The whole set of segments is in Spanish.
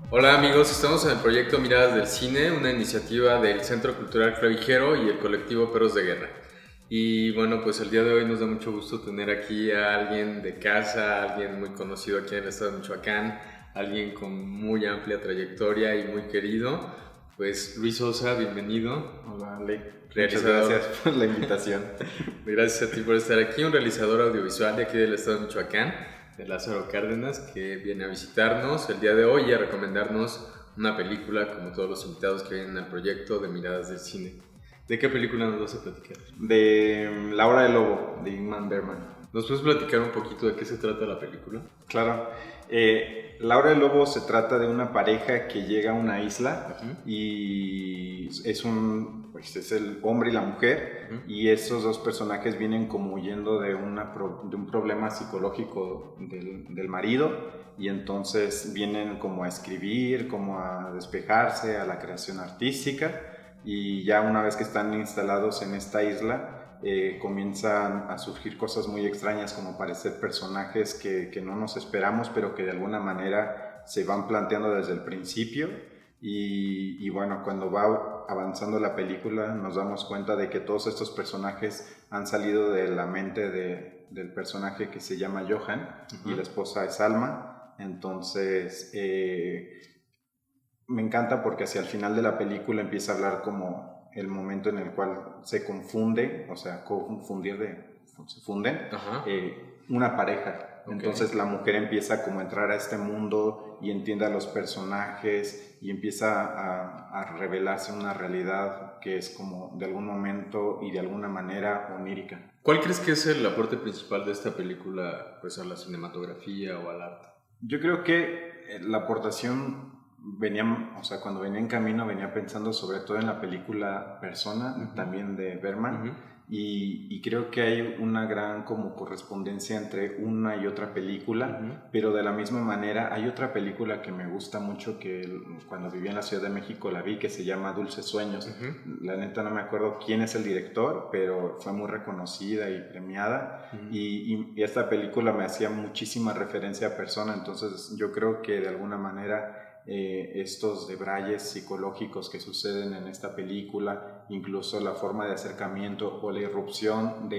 Hola amigos, estamos en el proyecto Miradas del Cine, una iniciativa del Centro Cultural Clavijero y el colectivo Perros de Guerra. Y bueno, pues el día de hoy nos da mucho gusto tener aquí a alguien de casa, alguien muy conocido aquí en el estado de Michoacán, alguien con muy amplia trayectoria y muy querido. Pues Luis Sosa, bienvenido. Hola Ale, muchas Realizador. gracias por la invitación. Gracias a ti por estar aquí, un realizador audiovisual de aquí del estado de Michoacán, de Lázaro Cárdenas, que viene a visitarnos el día de hoy y a recomendarnos una película, como todos los invitados que vienen al proyecto de Miradas del Cine. ¿De qué película nos vas a platicar? De La Hora del Lobo, de Ingmar Bergman. ¿Nos puedes platicar un poquito de qué se trata la película? Claro. La Hora del Lobo se trata de una pareja que llega a una isla y es el hombre y la mujer, y esos dos personajes vienen como huyendo de un problema psicológico del marido, y entonces vienen como a escribir, como a despejarse, a la creación artística, y ya una vez que están instalados en esta isla, comienzan a surgir cosas muy extrañas, como aparecer personajes que no nos esperamos, pero que de alguna manera se van planteando desde el principio. Y bueno, cuando va avanzando la película nos damos cuenta de que todos estos personajes han salido de la mente del personaje que se llama Johan, y la esposa es Alma. Entonces me encanta porque hacia el final de la película empieza a hablar como el momento en el cual se confunde, o sea, se funden, una pareja. Okay. Entonces la mujer empieza como a entrar a este mundo y entiende a los personajes y empieza a revelarse una realidad que es como de algún momento y de alguna manera onírica. ¿Cuál crees que es el aporte principal de esta película, pues, a la cinematografía o al arte? Yo creo que la aportación cuando venía en camino venía pensando sobre todo en la película Persona, también de Bergman, y creo que hay una gran como correspondencia entre una y otra película, pero de la misma manera hay otra película que me gusta mucho, que cuando vivía en la Ciudad de México la vi, que se llama Dulces Sueños. La neta no me acuerdo quién es el director, pero fue muy reconocida y premiada, y esta película me hacía muchísima referencia a Persona. Entonces yo creo que de alguna manera estos debrayes psicológicos que suceden en esta película, incluso la forma de acercamiento o la irrupción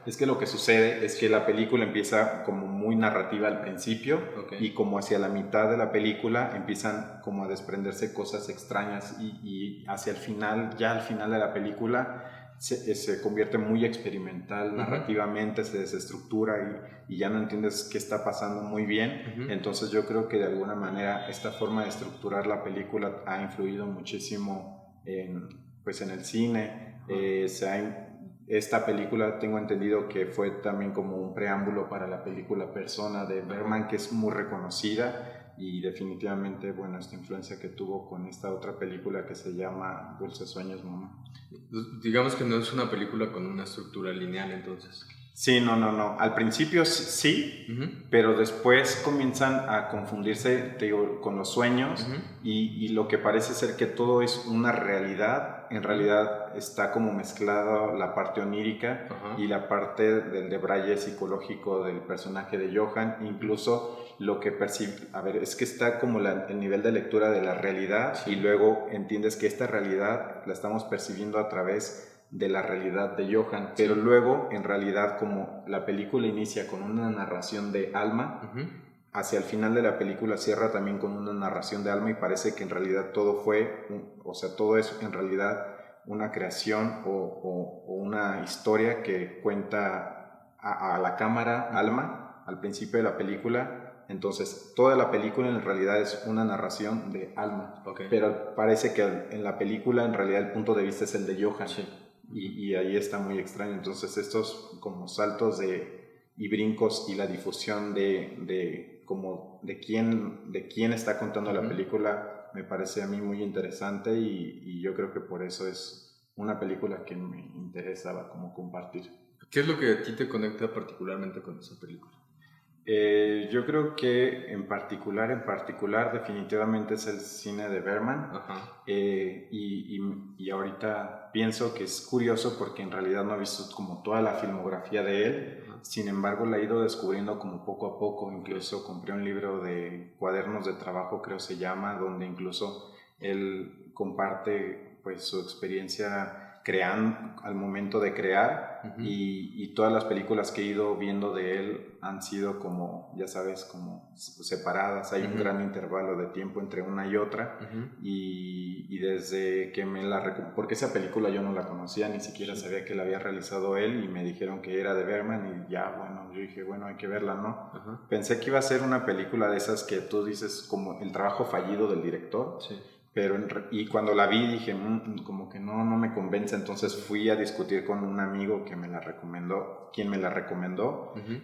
es que lo que sucede es que la película empieza como muy narrativa al principio, y como hacia la mitad de la película empiezan como a desprenderse cosas extrañas, y hacia el final, ya al final de la película se convierte muy experimental narrativamente, se desestructura y ya no entiendes qué está pasando muy bien. Entonces yo creo que de alguna manera esta forma de estructurar la película ha influido muchísimo en el cine. Esta película tengo entendido que fue también como un preámbulo para la película Persona de Bergman, que es muy reconocida, y definitivamente, bueno, esta influencia que tuvo con esta otra película que se llama Dulces Sueños, Mamá. Digamos que no es una película con una estructura lineal, entonces. Sí, no. Al principio sí, pero después comienzan a confundirse, te digo, con los sueños, y lo que parece ser que todo es una realidad, en realidad está como mezclada la parte onírica y la parte del debraye psicológico del personaje de Johan. Incluso lo que percibe, es que está como el nivel de lectura de la realidad, y luego entiendes que esta realidad la estamos percibiendo a través de la realidad de Johan, pero luego en realidad, como la película inicia con una narración de Alma, hacia el final de la película cierra también con una narración de Alma, y parece que en realidad todo todo es en realidad una creación o una historia que cuenta a la cámara Alma al principio de la película. Entonces toda la película en realidad es una narración de Alma, pero parece que en la película en realidad el punto de vista es el de Johan. Y ahí está muy extraño. Entonces estos como saltos y brincos y la difusión de quién está contando la película me parece a mí muy interesante, y yo creo que por eso es una película que me interesaba como compartir. ¿Qué es lo que a ti te conecta particularmente con esa película? Yo creo que en particular, definitivamente es el cine de Bergman. Y ahorita pienso que es curioso porque en realidad no he visto como toda la filmografía de él. Sin embargo, la he ido descubriendo como poco a poco. Incluso compré un libro de cuadernos de trabajo, creo se llama, donde incluso él comparte pues su experiencia crean al momento de crear. Y todas las películas que he ido viendo de él han sido como, ya sabes, como separadas. Hay un gran intervalo de tiempo entre una y otra. Y desde que porque esa película yo no la conocía, ni siquiera sabía que la había realizado él, y me dijeron que era de Bergman, y ya, bueno, yo dije, bueno, hay que verla, ¿no? Pensé que iba a ser una película de esas que tú dices como el trabajo fallido del director. Pero y cuando la vi dije, como que no me convence. Entonces fui a discutir con un amigo que me la recomendó,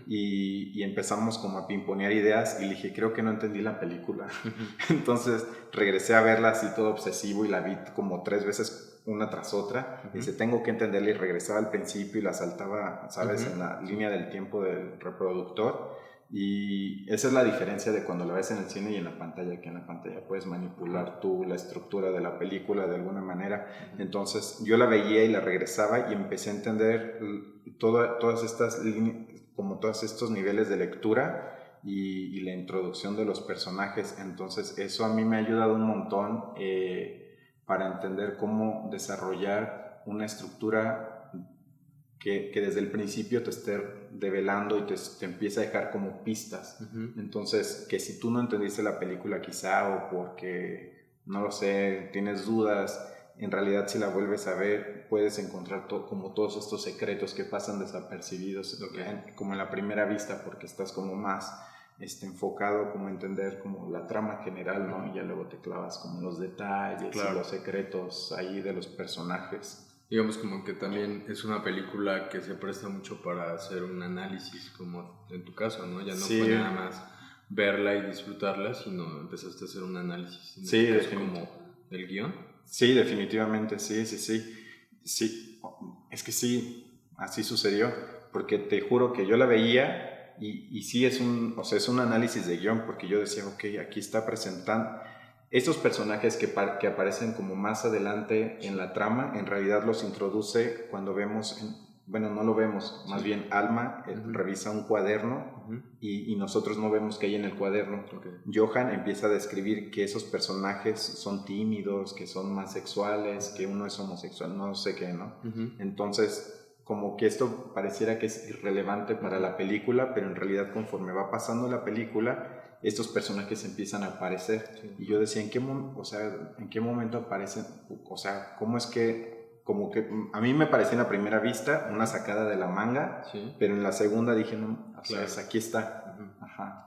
y empezamos como a pimponear ideas, y le dije, creo que no entendí la película. Entonces regresé a verla así todo obsesivo, y la vi como 3 veces una tras otra. Dice, tengo que entenderla, y regresaba al principio y la saltaba, ¿sabes? En la línea del tiempo del reproductor. Y esa es la diferencia de cuando la ves en el cine y en la pantalla, que en la pantalla puedes manipular tú la estructura de la película de alguna manera. Entonces yo la veía y la regresaba, y empecé a entender todas estas líneas, como todos estos niveles de lectura y la introducción de los personajes. Entonces eso a mí me ha ayudado un montón para entender cómo desarrollar una estructura que desde el principio te esté develando y te empieza a dejar como pistas. Entonces, que si tú no entendiste la película quizá, o porque, no lo sé, tienes dudas, en realidad si la vuelves a ver puedes encontrar como todos estos secretos que pasan desapercibidos, como en la primera vista, porque estás como más enfocado como a entender como la trama general, ¿no? Y ya luego te clavas como en los detalles y los secretos ahí de los personajes. Digamos como que también es una película que se presta mucho para hacer un análisis, como en tu caso, ¿no? Ya no fue nada más verla y disfrutarla, sino empezaste a hacer un análisis. En este caso, como del guión. Sí, definitivamente, sí. Es que sí, así sucedió, porque te juro que yo la veía y sí es un análisis de guión, porque yo decía, ok, aquí está presentando estos personajes que aparecen como más adelante en la trama. En realidad los introduce cuando vemos, no lo vemos, más bien Alma revisa un cuaderno y nosotros no vemos qué hay en el cuaderno. Johan empieza a describir que esos personajes son tímidos, que son más sexuales, que uno es homosexual, no sé qué, ¿no? Entonces, como que esto pareciera que es irrelevante para la película, pero en realidad conforme va pasando la película, estos personajes empiezan a aparecer. Y yo decía, ¿en qué momento aparecen? O sea, ¿cómo es que, como que a mí me parecía en la primera vista una sacada de la manga, pero en la segunda dije, no, o sea, aquí está.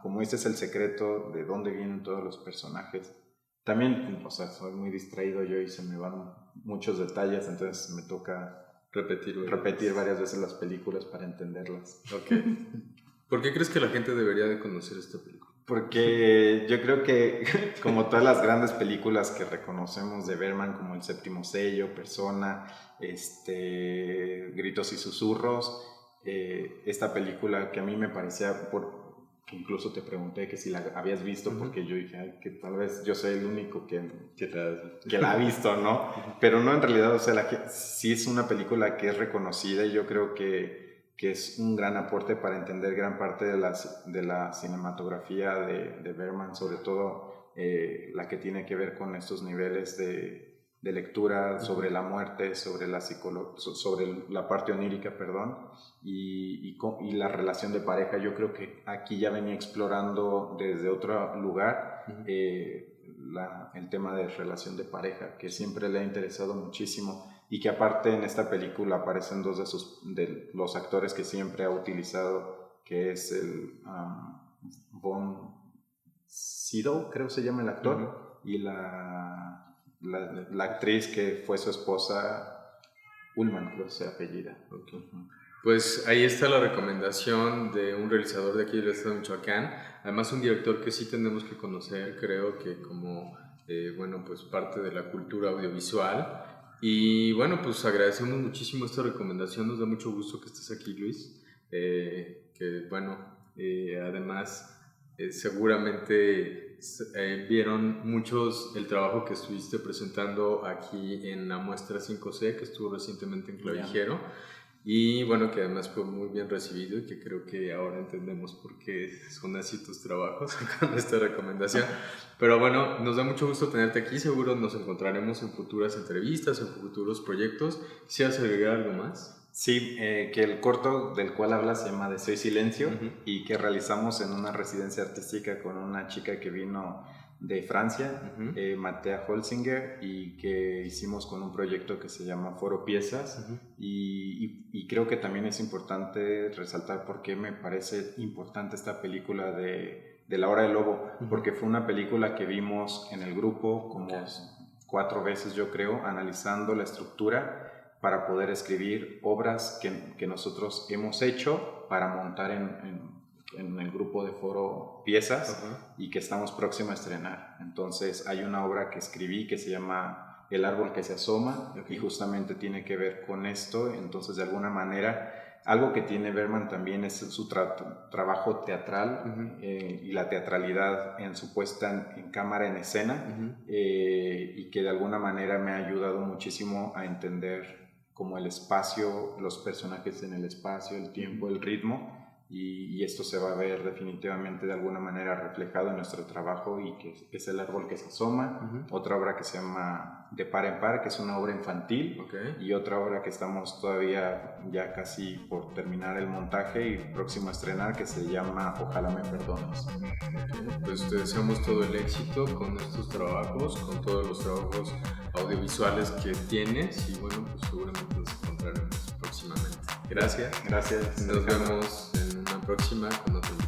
Como este es el secreto de dónde vienen todos los personajes. También, o sea, soy muy distraído yo y se me van muchos detalles, entonces me toca repetir varias veces las películas para entenderlas. ¿Por qué crees que la gente debería de conocer esta película? Porque yo creo que, como todas las grandes películas que reconocemos de Bergman, como El Séptimo Sello, Persona, Gritos y Susurros, esta película que a mí me parecía, que incluso te pregunté que si la habías visto, porque yo dije, que tal vez yo soy el único que la ha visto, ¿no? Pero no, en realidad, o sea, sí es una película que es reconocida, y yo creo que es un gran aporte para entender gran parte de la cinematografía de Bergman, sobre todo la que tiene que ver con estos niveles de lectura sobre la muerte, sobre la parte onírica, y la relación de pareja. Yo creo que aquí ya venía explorando desde otro lugar el tema de relación de pareja, que siempre le ha interesado muchísimo, y que aparte en esta película aparecen 2 de los actores que siempre ha utilizado, que es el Von Sydow, creo se llama el actor, y la actriz que fue su esposa, Ullman, creo que se apellida. Pues ahí está la recomendación de un realizador de aquí del estado de Michoacán, además un director que sí tenemos que conocer, creo que como pues parte de la cultura audiovisual. Y bueno, pues agradecemos muchísimo esta recomendación, nos da mucho gusto que estés aquí, Luis, que bueno, Además, seguramente vieron muchos el trabajo que estuviste presentando aquí en la muestra 5C, que estuvo recientemente en Clavijero. Y bueno, que además fue muy bien recibido y que creo que ahora entendemos por qué son así tus trabajos con esta recomendación. Pero bueno, nos da mucho gusto tenerte aquí. Seguro nos encontraremos en futuras entrevistas, en futuros proyectos. ¿Quisieras agregar algo más? Sí, que el corto del cual hablas se llama De Soy Silencio, y que realizamos en una residencia artística con una chica que vino de Francia, Mattea Holzinger, y que hicimos con un proyecto que se llama Foro Piezas. Y creo que también es importante resaltar por qué me parece importante esta película de La Hora del Lobo, porque fue una película que vimos en el grupo como 4 veces, yo creo, analizando la estructura para poder escribir obras que nosotros hemos hecho para montar en el grupo de Foro Piezas, y que estamos próximos a estrenar. Entonces hay una obra que escribí que se llama El árbol que se asoma, y justamente tiene que ver con esto. Entonces, de alguna manera, algo que tiene Bergman también es su trabajo teatral, y la teatralidad en su puesta en cámara, en escena, y que de alguna manera me ha ayudado muchísimo a entender como el espacio, los personajes en el espacio, el tiempo, el ritmo. Y esto se va a ver definitivamente de alguna manera reflejado en nuestro trabajo, y que es El árbol que se asoma. Otra obra que se llama De par en par, que es una obra infantil, y otra obra que estamos todavía ya casi por terminar el montaje y próximo a estrenar, que se llama Ojalá me perdones. Pues te deseamos todo el éxito con estos trabajos, con todos los trabajos audiovisuales que tienes, y bueno, pues seguramente nos encontraremos próximamente. Gracias. Gracias. Nos vemos en una próxima con otro.